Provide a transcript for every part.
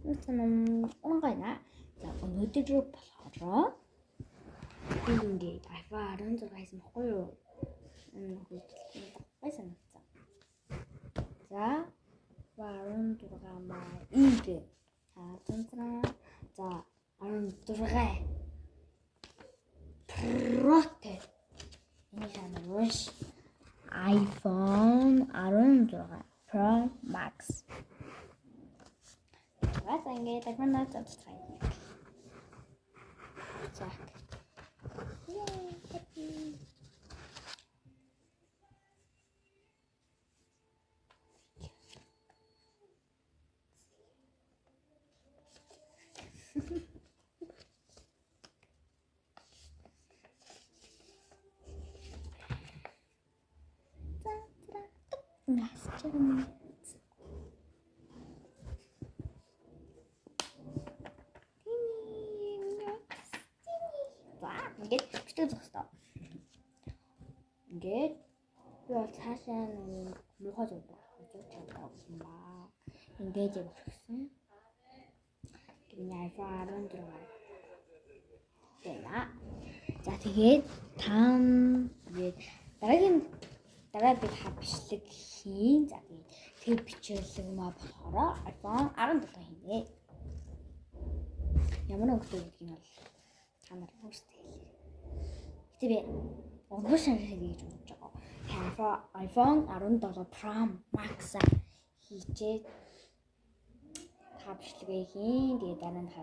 Өнгойна. За өнөөдөр болохоор ингээд iPhone 16 байсан баггүй юу? Хүйтлээ байсан. За 16 маа ийд за 16 Pro-тэй энэ санаач iPhone 16 Pro Max. Was angeht, da kann man das abstreiten. Zack. Ингээд бичдэг зогсдоо. Ингээд би бол цаашаа нэг муухай зүйл чаддаг юм ба. Ингээд яг өгсөн. Гэрний iPhone 16. Тэна. За тэгээд тэгээд дараа би хавшлаг хийн. За тэгээд бичүүлэг маа болохоор iPhone 17 хийнэ. Ямар өнгөтэй гэдгийг нь бол та нар үстэй. Тэгээ онгошин хийж өгч байгаа. iPhone 17 Pro Max хийчээ тавшлага хийн. Тэгээ дараа нь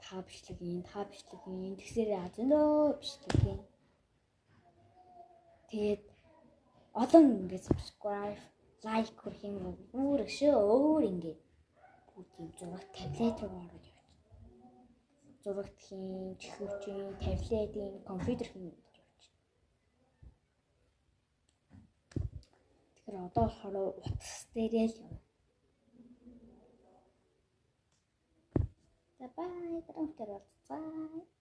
тавшлага тэгсэрээ зөндөө бичлэг. Тэгээд олон ингээд subscribe, like хүрх юм өөр өөр ингээд бүгд зураг таблет руу оруулж явж. Зурагт хийн, чихвчийн, таблетийн, компьютер хийн гэж явж. Тэгэхээр одоо болохоор утас дээрээ л юм. За бай, дараагаар уулзцаа.